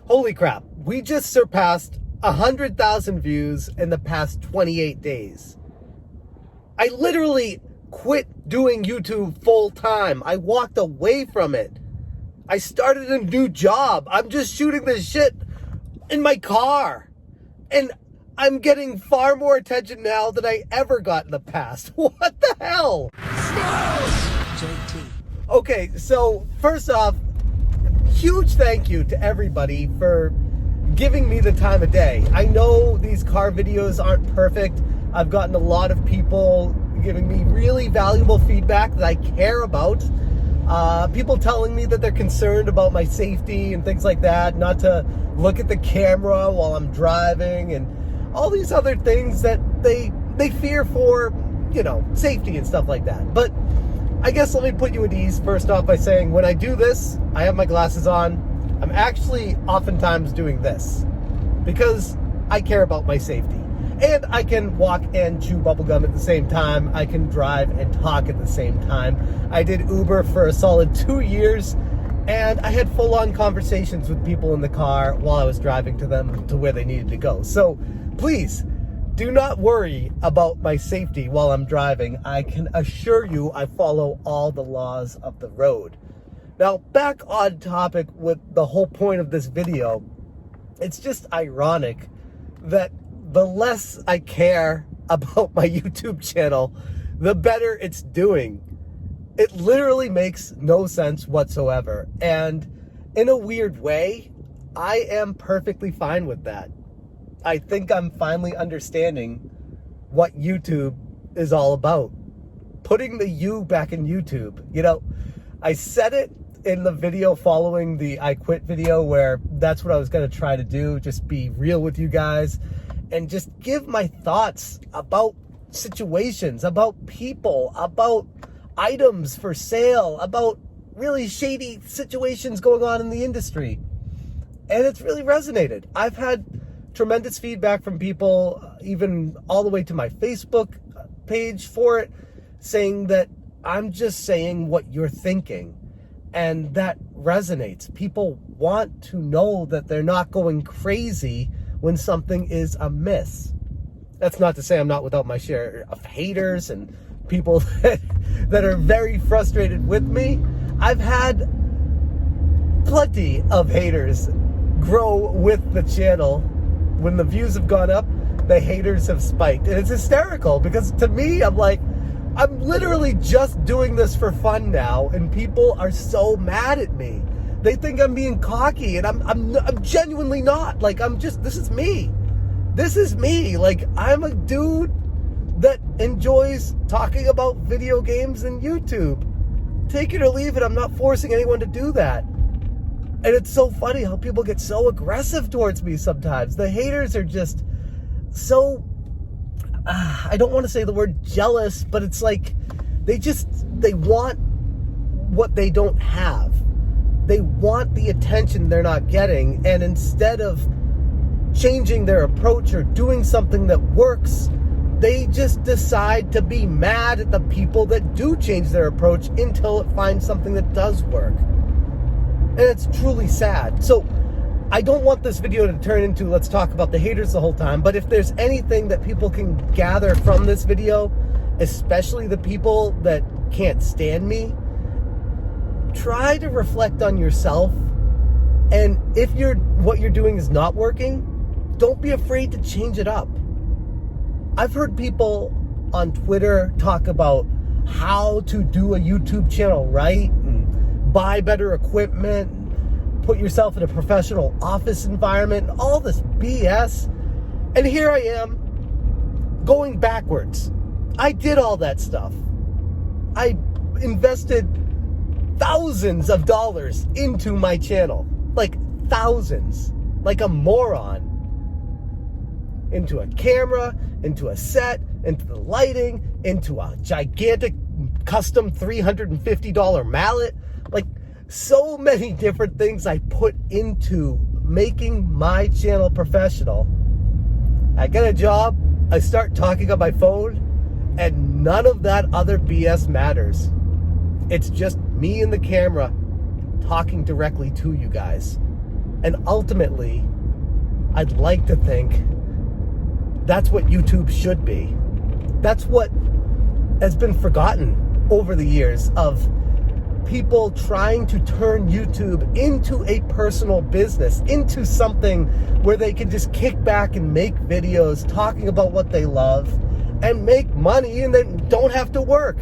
Holy crap, we just surpassed 100,000 views in the past 28 days. I literally quit doing YouTube full time. I walked away from it. I started a new job. I'm just shooting this shit in my car. And I'm getting far more attention now than I ever got in the past. What the hell? JT. Okay, so first off, huge thank you to everybody for giving me the time of day. I know these car videos aren't perfect. I've gotten a lot of people giving me really valuable feedback that I care about. People telling me that they're concerned about my safety and things like that, not to look at the camera while I'm driving, and all these other things that they fear for, you know, safety and stuff like that. But I guess let me put you at ease first off by saying when I do this, I have my glasses on. I'm actually oftentimes doing this because I care about my safety. And I can walk and chew bubblegum at the same time. I can drive and talk at the same time. I did Uber for a solid 2 years, and I had full-on conversations with people in the car while I was driving to them to where they needed to go. So please, do not worry about my safety while I'm driving. I can assure you I follow all the laws of the road. Now, back on topic with the whole point of this video, it's just ironic that the less I care about my YouTube channel, the better it's doing. It literally makes no sense whatsoever. And in a weird way, I am perfectly fine with that. I think I'm finally understanding what YouTube is all about. Putting the U back in YouTube. You know, I said it in the video following the I Quit video where that's what I was going to try to do. Just be real with you guys and just give my thoughts about situations, about people, about items for sale, about really shady situations going on in the industry. And it's really resonated. I've had tremendous feedback from people, even all the way to my Facebook page for it, saying that I'm just saying what you're thinking. And that resonates. People want to know that they're not going crazy when something is amiss. That's not to say I'm not without my share of haters and people that are very frustrated with me. I've had plenty of haters grow with the channel. When the views have gone up, the haters have spiked. And it's hysterical because to me, I'm like, I'm literally just doing this for fun now, and people are so mad at me. They think I'm being cocky, and I'm genuinely not. Like, this is me. This is me. Like, I'm a dude that enjoys talking about video games and YouTube. Take it or leave it. I'm not forcing anyone to do that. And it's so funny how people get so aggressive towards me sometimes. The haters are just so, I don't want to say the word jealous, but it's like they want what they don't have. They want the attention they're not getting. And instead of changing their approach or doing something that works, they just decide to be mad at the people that do change their approach until it finds something that does work. And it's truly sad. So I don't want this video to turn into let's talk about the haters the whole time, but if there's anything that people can gather from this video, especially the people that can't stand me, try to reflect on yourself. And if what you're doing is not working, don't be afraid to change it up. I've heard people on Twitter talk about how to do a YouTube channel right, and buy better equipment, and put yourself in a professional office environment, and all this BS. And here I am going backwards. I did all that stuff. I invested thousands of dollars into my channel, like thousands, like a moron, into a camera, into a set, into the lighting, into a gigantic custom $350 mallet, like so many different things I put into making my channel professional. I get a job, I start talking on my phone, and none of that other BS matters. It's just me and the camera talking directly to you guys. And ultimately, I'd like to think that's what YouTube should be. That's what has been forgotten over the years, of people trying to turn YouTube into a personal business, into something where they can just kick back and make videos talking about what they love and make money and then don't have to work.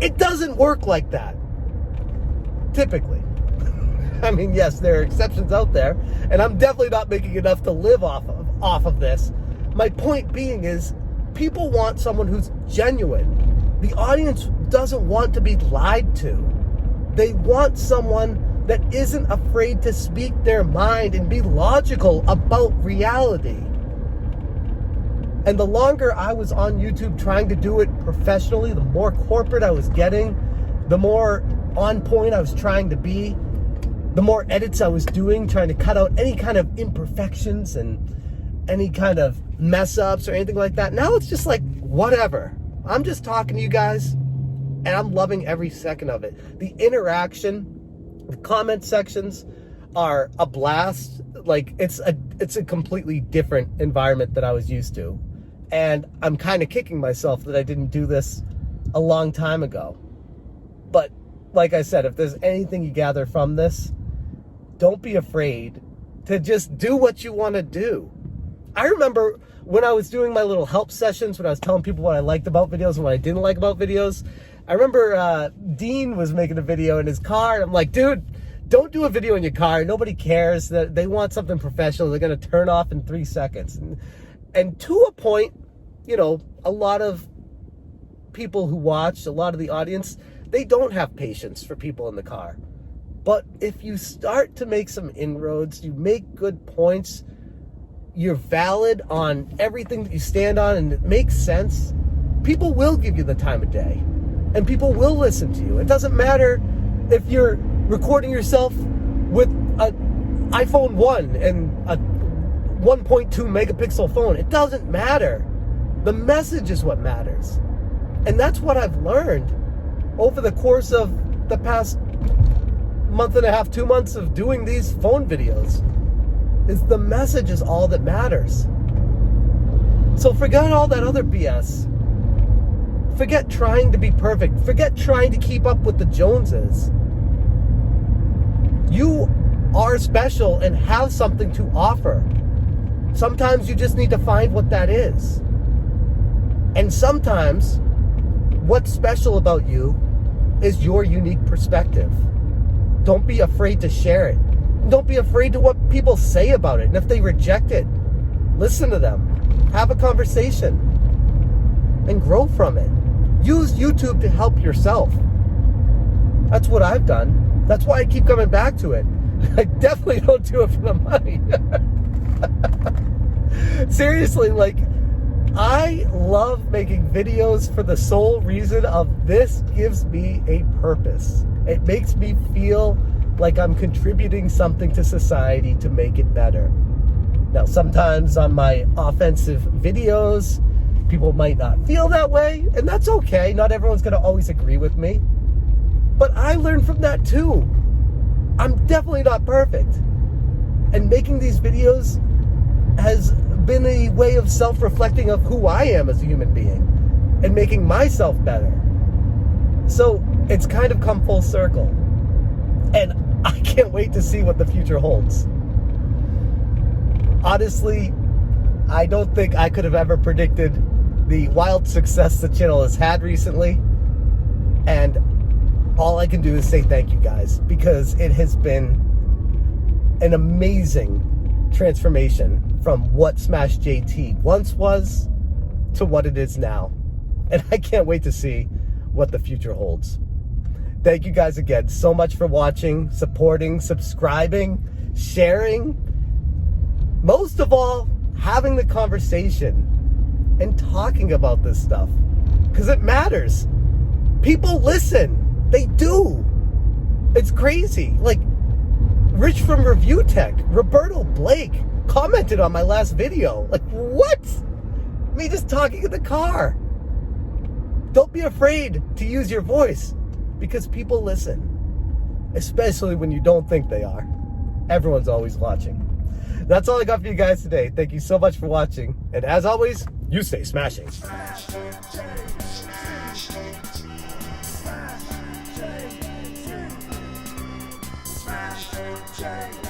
It doesn't work like that, typically. I mean, yes, there are exceptions out there, and I'm definitely not making enough to live off of this. My point being is, people want someone who's genuine. The audience doesn't want to be lied to. They want someone that isn't afraid to speak their mind and be logical about reality. And the longer I was on YouTube trying to do it professionally, the more corporate I was getting, the more on point I was trying to be, the more edits I was doing, trying to cut out any kind of imperfections and any kind of mess ups or anything like that. Now it's just like, whatever. I'm just talking to you guys, and I'm loving every second of it. The interaction, the comment sections are a blast. Like, it's a completely different environment that I was used to. And I'm kind of kicking myself that I didn't do this a long time ago. But like I said, if there's anything you gather from this, don't be afraid to just do what you want to do. I remember when I was doing my little help sessions, when I was telling people what I liked about videos and what I didn't like about videos, I remember Dean was making a video in his car, and I'm like, dude, don't do a video in your car. Nobody cares. That they want something professional. They're going to turn off in 3 seconds. And to a point, you know, a lot of people who watch, a lot of the audience, they don't have patience for people in the car. But if you start to make some inroads, you make good points, you're valid on everything that you stand on, and it makes sense, people will give you the time of day. And people will listen to you. It doesn't matter if you're recording yourself with an iPhone 1 and a 1.2 megapixel phone. It doesn't matter. The message is what matters. And that's what I've learned over the course of the past month and a half, 2 months of doing these phone videos, is the message is all that matters. So forget all that other BS. Forget trying to be perfect. Forget trying to keep up with the Joneses. You are special and have something to offer. Sometimes you just need to find what that is. And sometimes what's special about you is your unique perspective. Don't be afraid to share it. Don't be afraid to what people say about it. And if they reject it, listen to them. Have a conversation and grow from it. Use YouTube to help yourself. That's what I've done. That's why I keep coming back to it. I definitely don't do it for the money. Seriously, like, I love making videos for the sole reason of this gives me a purpose. It makes me feel like I'm contributing something to society to make it better. Now, sometimes on my offensive videos, people might not feel that way, and that's okay. Not everyone's going to always agree with me. But I learned from that too. I'm definitely not perfect. And making these videos has been a way of self-reflecting of who I am as a human being and making myself better. So it's kind of come full circle. And I can't wait to see what the future holds. Honestly, I don't think I could have ever predicted the wild success the channel has had recently. And all I can do is say thank you guys, because it has been an amazing transformation from what Smash JT once was to what it is now. And I can't wait to see what the future holds. Thank you guys again so much for watching, supporting, subscribing, sharing. Most of all, having the conversation and talking about this stuff, because it matters. People listen. They do. It's crazy. Like, Rich from Review Tech, Roberto Blake, commented on my last video. Like, what? Me just talking in the car. Don't be afraid to use your voice, because people listen, especially when you don't think they are. Everyone's always watching. That's all I got for you guys today. Thank you so much for watching. And as always, you stay smashing. Smash, Smash,